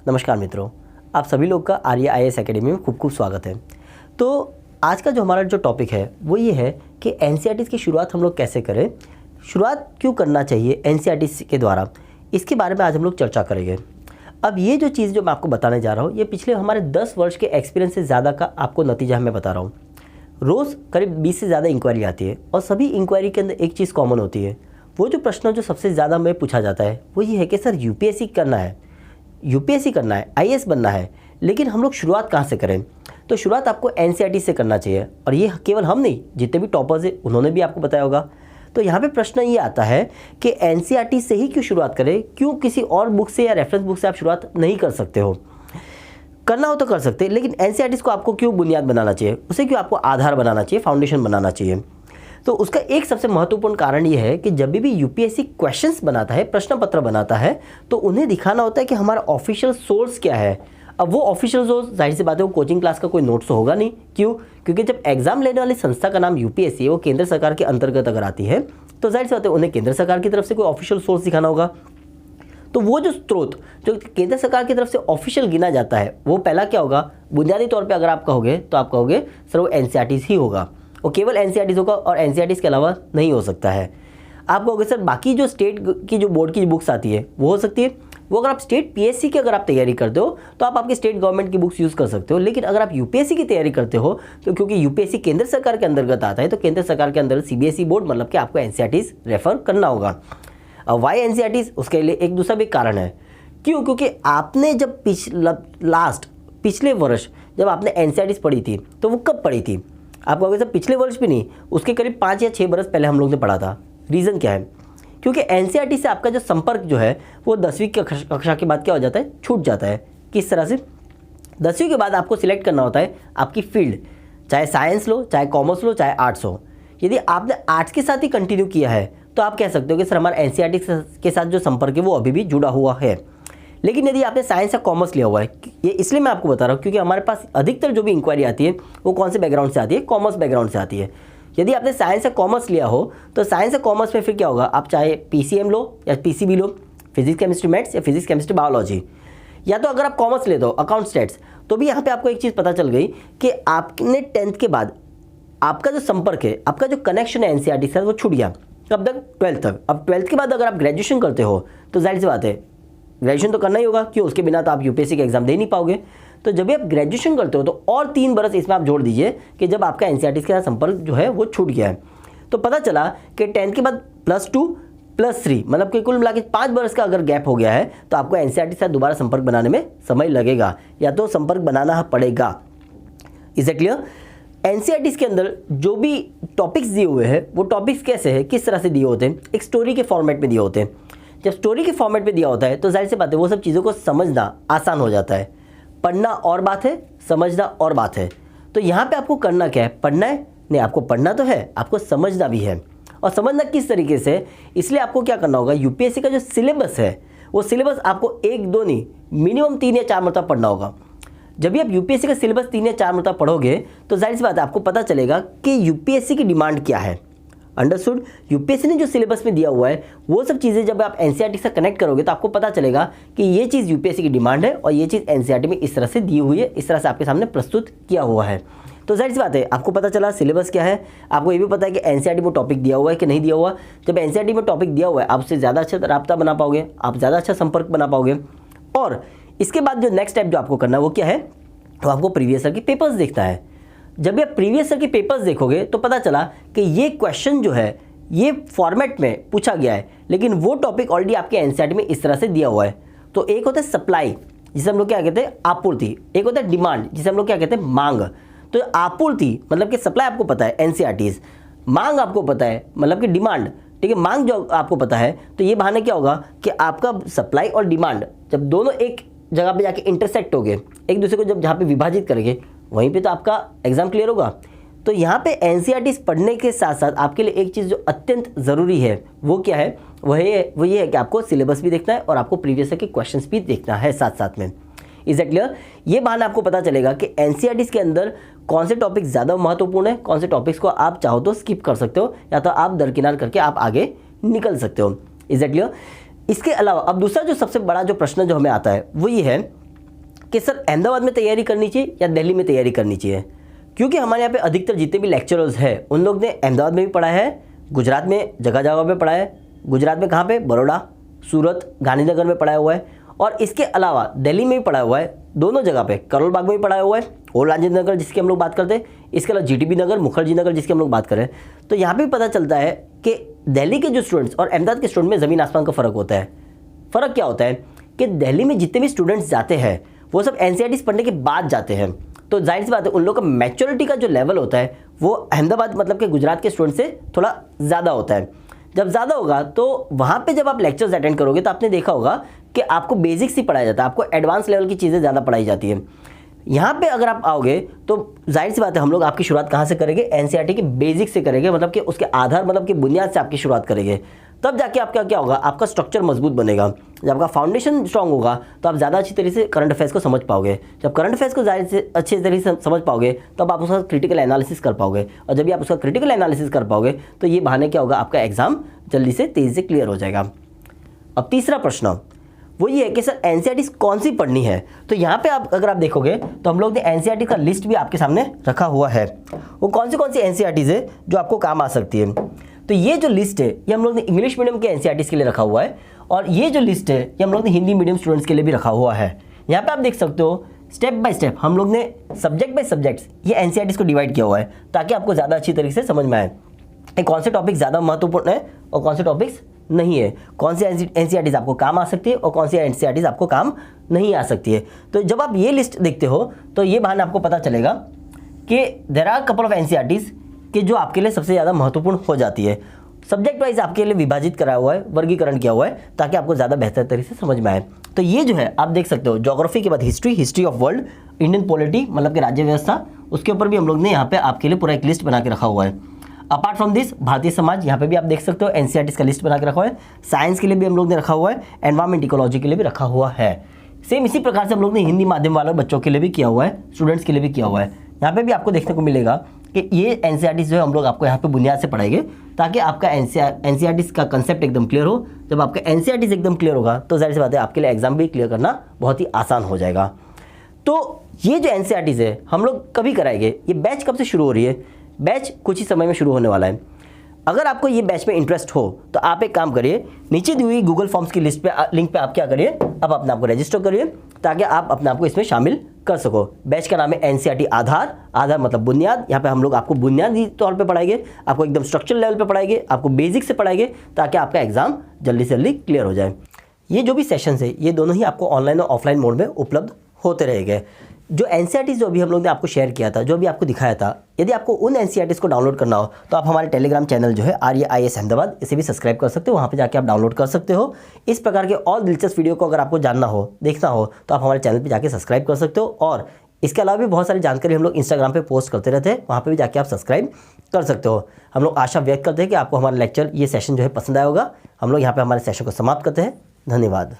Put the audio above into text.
नमस्कार मित्रों, आप सभी लोग का आर्य आईएएस एकेडमी में खूब खूब स्वागत है। तो आज का जो हमारा जो टॉपिक है वो ये है कि एनसीईआरटी की शुरुआत हम लोग कैसे करें, शुरुआत क्यों करना चाहिए एनसीईआरटी के द्वारा, इसके बारे में आज हम लोग चर्चा करेंगे। अब ये जो चीज़ जो मैं आपको बताने जा रहा हूँ ये पिछले हमारे 10 वर्ष के एक्सपीरियंस से ज़्यादा का आपको नतीजा मैं बता रहा हूँ। रोज़ करीब 20 से ज़्यादा इंक्वायरी आती है और सभी इंक्वायरी के अंदर एक चीज़ कॉमन होती है। वो जो प्रश्न जो सबसे ज़्यादा में पूछा जाता है वो ये है कि सर यूपीएससी करना है, आईएएस बनना है, लेकिन हम लोग शुरुआत कहाँ से करें। तो शुरुआत आपको एनसीईआरटी से करना चाहिए और ये केवल हम नहीं, जितने भी टॉपर्स हैं उन्होंने भी आपको बताया होगा। तो यहाँ पे प्रश्न ये आता है कि एनसीईआरटी से ही क्यों शुरुआत करें, क्यों किसी और बुक से या रेफरेंस बुक से आप शुरुआत नहीं कर सकते हो। करना हो तो कर सकते हैं, लेकिन एनसीईआरटी को आपको क्यों बुनियाद बनाना चाहिए, उसे क्यों आपको आधार बनाना चाहिए, फाउंडेशन बनाना चाहिए। तो उसका एक सबसे महत्वपूर्ण कारण ये है कि जब भी यूपीएससी क्वेश्चंस बनाता है, प्रश्न पत्र बनाता है, तो उन्हें दिखाना होता है कि हमारा ऑफिशियल सोर्स क्या है। अब वो ऑफिशियल सोर्स जाहिर सी बात है वो कोचिंग क्लास का कोई नोट्स तो होगा नहीं। क्यों? क्योंकि जब एग्जाम लेने वाली संस्था का नाम यूपीएससी है, वो केंद्र सरकार के अंतर्गत अगर आती है तो जाहिर सी बात है उन्हें केंद्र सरकार की तरफ से कोई ऑफिशियल सोर्स दिखाना होगा। तो वो जो स्रोत जो केंद्र सरकार की तरफ से ऑफिशियल गिना जाता है वो पहला क्या होगा, बुनियादी तौर पे अगर आप कहोगे तो आप कहोगे सर वो एनसीईआरटी ही होगा, वो केवल एनसीईआरटी होगा और एनसीईआरटी के अलावा नहीं हो सकता है। आप कहोगे सर बाकी जो स्टेट की जो बोर्ड की बुक्स आती है वो हो सकती है, वो अगर आप स्टेट पीएससी की अगर आप तैयारी करते हो तो आप आपके स्टेट गवर्नमेंट की बुक्स यूज़ कर सकते हो। लेकिन अगर आप यूपीएससी की तैयारी करते हो तो क्योंकि यूपीएससी केंद्र सरकार के अंतर्गत आता है तो केंद्र सरकार के अंदर सीबीएसई बोर्ड मतलब कि आपको एनसीईआरटी रेफर करना होगा। अब वाई एनसीईआरटी, उसके लिए एक दूसरा भी कारण है। क्यों? क्योंकि आपने जब पिछले वर्ष जब आपने एनसीईआरटी पढ़ी थी तो वो कब पढ़ी थी? आप कहोगे सर पिछले वर्ष भी नहीं, उसके करीब 5 या 6 बरस पहले हम लोग ने पढ़ा था। रीज़न क्या है? क्योंकि एनसीईआरटी से आपका जो संपर्क जो है वो 10वीं कक्षा के बाद क्या हो जाता है, छूट जाता है। किस तरह से? 10वीं के बाद आपको सिलेक्ट करना होता है आपकी फील्ड, चाहे साइंस लो, चाहे कॉमर्स लो, चाहे आर्ट्स हो। यदि आपने आर्ट्स के साथ ही कंटिन्यू किया है तो आप कह सकते हो कि सर हमारा एनसीईआरटी के साथ जो संपर्क है वो अभी भी जुड़ा हुआ है। लेकिन यदि आपने साइंस या कॉमर्स लिया हुआ है, ये इसलिए मैं आपको बता रहा हूँ क्योंकि हमारे पास अधिकतर जो भी इंक्वायरी आती है वो कौन से बैकग्राउंड से आती है, कॉमर्स बैकग्राउंड से आती है। यदि आपने साइंस या कॉमर्स लिया हो तो साइंस या कॉमर्स में फिर क्या होगा, आप चाहे पीसीएम लो या पीसीबी लो, फिजिक्स केमिस्ट्री मैथ्स या फिजिक्स केमिस्ट्री बायोलॉजी, या तो अगर आप कॉमर्स ले दो अकाउंट स्टेट्स, तो भी यहाँ पे आपको एक चीज़ पता चल गई कि आपने 10th के बाद आपका जो संपर्क है, आपका जो कनेक्शन है एनसीईआरटी से वो छूट गया। कब तक? 12th तक। अब 12th के बाद अगर आप ग्रेजुएशन करते हो तो जाहिर सी बात है ग्रेजुएशन तो करना ही होगा, क्यों? उसके बिना तो आप यूपीएससी का एग्जाम दे नहीं पाओगे। तो जब भी आप ग्रेजुएशन करते हो तो और 3 बरस इसमें आप जोड़ दीजिए कि जब आपका एनसीईआरटी के साथ संपर्क जो है वो छूट गया है। तो पता चला कि 10th के बाद +2 +3 मतलब कि कुल मिला के 5 बरस का अगर गैप हो गया है तो आपको एनसीईआरटी के साथ दोबारा संपर्क बनाने में समय लगेगा या तो संपर्क बनाना पड़ेगा। Is it clear? एनसीईआरटी के अंदर जो भी टॉपिक्स दिए हुए हैं वो टॉपिक्स कैसे हैं, किस तरह से दिए होते हैं, एक स्टोरी के फॉर्मेट में दिए होते हैं। जब स्टोरी के फॉर्मेट में दिया होता है तो जाहिर सी बात है वो सब चीज़ों को समझना आसान हो जाता है। पढ़ना और बात है, समझना और बात है। तो यहाँ पे आपको करना क्या है? पढ़ना है? नहीं, आपको पढ़ना तो है, आपको समझना भी है। और समझना किस तरीके से? इसलिए आपको क्या करना होगा, यूपीएससी का जो सिलेबस है वो सिलेबस आपको 1-2 नहीं, मिनिमम 3 या 4 मरतबा पढ़ना होगा। जब भी आप यूपीएससी का सिलेबस 3 या 4 मरतबा पढ़ोगे तो जाहिर सी बात है आपको पता चलेगा कि यूपीएससी की डिमांड क्या है। अंडरस्टूड? यूपीएससी ने जो सिलेबस में दिया हुआ है वो सब चीज़ें जब आप एनसीईआरटी से कनेक्ट करोगे तो आपको पता चलेगा कि ये चीज़ यूपीएससी की डिमांड है और ये चीज़ एनसीईआरटी में इस तरह से दी हुई है, इस तरह से आपके सामने प्रस्तुत किया हुआ है। तो जाहिर सी बात है आपको पता चला सिलेबस क्या है, आपको ये भी पता है कि एनसीईआरटी में टॉपिक दिया हुआ है कि नहीं दिया हुआ। जब एनसीईआरटी में टॉपिक दिया हुआ है आप उससे ज़्यादा अच्छा राब्ता बना पाओगे, आप ज़्यादा अच्छा संपर्क बना पाओगे। और इसके बाद जो नेक्स्ट स्टेप जो आपको करना है वो क्या है, तो आपको प्रीवियस ईयर के पेपर्स देखना है। जब भी आप प्रीवियस ईयर के पेपर्स देखोगे तो पता चला कि ये क्वेश्चन जो है ये फॉर्मेट में पूछा गया है, लेकिन वो टॉपिक ऑलरेडी आपके एनसीईआरटी में इस तरह से दिया हुआ है। तो एक होता है सप्लाई, जिसे हम लोग क्या कहते हैं आपूर्ति, एक होता है डिमांड, जिसे हम लोग क्या कहते हैं मांग। तो आपूर्ति मतलब कि सप्लाई आपको पता है एनसीईआरटी, मांग आपको पता है मतलब कि डिमांड, ठीक है। मांग जो आपको पता है तो ये बहाने क्या होगा कि आपका सप्लाई और डिमांड जब दोनों एक जगह पे जाके इंटरसेक्ट हो गए, एक दूसरे को जब जहाँ पे विभाजित करेंगे वहीं पे तो आपका एग्जाम क्लियर होगा। तो यहाँ पे एनसीईआरटी पढ़ने के साथ साथ आपके लिए एक चीज़ जो अत्यंत ज़रूरी है वो क्या है, वो ये है कि आपको सिलेबस भी देखना है और आपको प्रीवियस ईयर के क्वेश्चंस भी देखना है साथ साथ में। Is it clear? ये बहाना आपको पता चलेगा कि एनसीईआरटी के अंदर कौन से टॉपिक ज़्यादा महत्वपूर्ण है, कौन से टॉपिक्स को आप चाहो तो स्किप कर सकते हो या तो आप दरकिनार करके आप आगे निकल सकते हो। Is it clear? इसके अलावा अब दूसरा जो सबसे बड़ा जो प्रश्न जो हमें आता है वो ये है कि सर अहमदाबाद में तैयारी करनी चाहिए या दिल्ली में तैयारी करनी चाहिए, क्योंकि हमारे यहाँ पे अधिकतर जितने भी लेक्चरर्स हैं उन लोग ने अहमदाबाद में भी पढ़ा है, गुजरात में जगह जगह पे पढ़ा है। गुजरात में कहाँ पे? बड़ौदा, सूरत, गांधीनगर में पढ़ाया हुआ है, और इसके अलावा दिल्ली में भी पढ़ा हुआ है, दोनों जगह पे करोल बाग में भी पढ़ाया हुआ है, और राजेंद्र नगर जिसकी हम लोग बात करते हैं, इसके अलावा जीटीबी नगर, मुखर्जी नगर जिसकी हम लोग बात करें। तो यहाँ पे पता चलता है कि दिल्ली के जो स्टूडेंट्स और अहमदाबाद के स्टूडेंट में ज़मीन आसमान का फ़र्क होता है। फ़र्क क्या होता है कि दिल्ली में जितने भी स्टूडेंट्स जाते हैं वो सब एनसीईआरटी पढ़ने के बाद जाते हैं, तो जाहिर सी बात है उन लोग का मैच्योरिटी का जो लेवल होता है वो अहमदाबाद मतलब कि गुजरात के स्टूडेंट से थोड़ा ज़्यादा होता है। जब ज़्यादा होगा तो वहाँ पे जब आप लेक्चर्स अटेंड करोगे तो आपने देखा होगा कि आपको बेसिक्स ही पढ़ाया जाता है, आपको एडवांस लेवल की चीज़ें ज़्यादा पढ़ाई जाती है। यहाँ पे अगर आप आओगे तो जाहिर सी बात है हम लोग आपकी शुरुआत कहाँ से करेंगे? एनसीईआरटी के बेसिक से करेंगे, मतलब कि उसके आधार मतलब कि बुनियाद से आपकी शुरुआत करेंगे। तब जाके आपका क्या होगा? आपका स्ट्रक्चर मजबूत बनेगा। जब आपका फाउंडेशन स्ट्रांग होगा तो आप ज़्यादा अच्छी तरीके से करंट अफेयर्स को समझ पाओगे। जब करंट अफेयर्स को ज़्यादा से अच्छे तरीके से समझ पाओगे तब आप उसका क्रिटिकल एनालिसिस कर पाओगे, और जब भी आप उसका क्रिटिकल एनालिसिस कर पाओगे तो ये बहाने क्या होगा? आपका एग्जाम जल्दी से तेज़ी से क्लियर हो जाएगा। अब तीसरा प्रश्न वो ये है कि सर एनसीईआरटी कौन सी पढ़नी है? तो यहाँ पे आप अगर आप देखोगे तो हम लोग ने एनसीईआरटी का लिस्ट भी आपके सामने रखा हुआ है। वो कौन सी एनसीईआरटीज़ है जो आपको काम आ सकती है। तो ये जो लिस्ट है ये हम लोग ने इंग्लिश मीडियम के एनसीईआरटीज़ के लिए रखा हुआ है, और ये जो लिस्ट है ये हम लोग ने हिंदी मीडियम स्टूडेंट्स के लिए भी रखा हुआ है। यहाँ पे आप देख सकते हो स्टेप बाय स्टेप हम लोग ने सब्जेक्ट बाय सब्जेक्ट्स ये एनसीईआरटीज़ को डिवाइड किया हुआ है, ताकि आपको ज़्यादा अच्छी तरीके से समझ में आए कौन से टॉपिक ज़्यादा महत्वपूर्ण है और कौन से टॉपिक्स नहीं है, कौन सी एनसीईआरटीज़ आपको काम आ सकती है और कौन सी एनसीईआरटीज़ आपको काम नहीं आ सकती है। तो जब आप ये लिस्ट देखते हो तो ये बहाना आपको पता चलेगा कि there are couple of NCERTs कि जो आपके लिए सबसे ज़्यादा महत्वपूर्ण हो जाती है। सब्जेक्ट वाइज आपके लिए विभाजित कराया हुआ है, वर्गीकरण किया हुआ है, ताकि आपको ज़्यादा बेहतर तरीके से समझ में आए। तो ये जो है आप देख सकते हो, ज्योग्राफी के बाद history of world, Indian polity मतलब कि राज्य व्यवस्था, उसके ऊपर भी हम लोग ने यहाँ पे आपके लिए पूरा एक लिस्ट बना के रखा हुआ है। Apart from this Bharatiya Samaj, यहाँ पे भी आप देख सकते हो एनसीईआरटीज़ का लिस्ट बना के रखा हुआ है। साइंस के लिए भी हम लोग ने रखा हुआ है, एनवायरमेंट इकोलॉजी के लिए भी रखा हुआ है। सेम इसी प्रकार से हम लोग ने हिंदी माध्यम वाले बच्चों के लिए भी किया हुआ है, स्टूडेंट्स के लिए भी किया हुआ है। यहाँ पे भी आपको देखने को मिलेगा कि ये एनसीईआरटीज़ जो है हम लोग आपको यहाँ पे बुनियाद से पढ़ाएंगे, ताकि आपका एनसीईआरटीज़ का कंसेप्ट एकदम क्लियर हो। जब आपका एनसीईआरटीज़ एकदम क्लियर होगा तो जाहिर सी बात है आपके लिए एग्जाम भी क्लियर करना बहुत ही आसान हो जाएगा। तो ये जो एनसीईआरटीज़ है हम लोग कभी कराएंगे, ये बैच कब से शुरू हो रही है? बैच कुछ ही समय में शुरू होने वाला है। अगर आपको ये बैच में इंटरेस्ट हो तो आप एक काम करिए, नीचे दी हुई गूगल फॉर्म्स की लिंक पे आप क्या करिए, आप अपने आप को रजिस्टर करिए, ताकि आप अपने आप को इसमें शामिल कर सको। बैच का नाम है एनसीईआरटी आधार मतलब बुनियाद। यहाँ पे हम लोग आपको बुनियादी तौर पे पढ़ाएंगे, आपको एकदम स्ट्रक्चर लेवल पे पढ़ाएंगे, आपको बेसिक से पढ़ाएंगे, ताकि आपका एग्जाम जल्दी से जल्दी क्लियर हो जाए। ये जो भी सेशंस है ये दोनों ही आपको ऑनलाइन और ऑफलाइन मोड में उपलब्ध होते रहेंगे। जो एनसीईआरटीज़ जो अभी हम लोग ने आपको शेयर किया था, जो अभी आपको दिखाया था, यदि आपको उन एनसीईआरटीज़ को डाउनलोड करना हो तो आप हमारे टेलीग्राम चैनल जो है RAIS अहमदाबाद, इसे भी सब्सक्राइब कर सकते हो। वहाँ पे जाके आप डाउनलोड कर सकते हो। इस प्रकार के और दिलचस्प वीडियो को अगर आपको जानना हो, देखना हो, तो आप हमारे चैनल पर जाके सब्सक्राइब कर सकते हो। और इसके अलावा भी बहुत सारी जानकारी हम लोग इंस्टाग्राम पे पोस्ट करते रहते हैं, वहाँ पे भी जाके आप सब्सक्राइब कर सकते हो। हम लोग आशा व्यक्त करते हैं कि आपको हमारा लेक्चर, ये सेशन जो है पसंद आया होगा। हम लोग यहाँ पे हमारे सेशन को समाप्त करते हैं। धन्यवाद।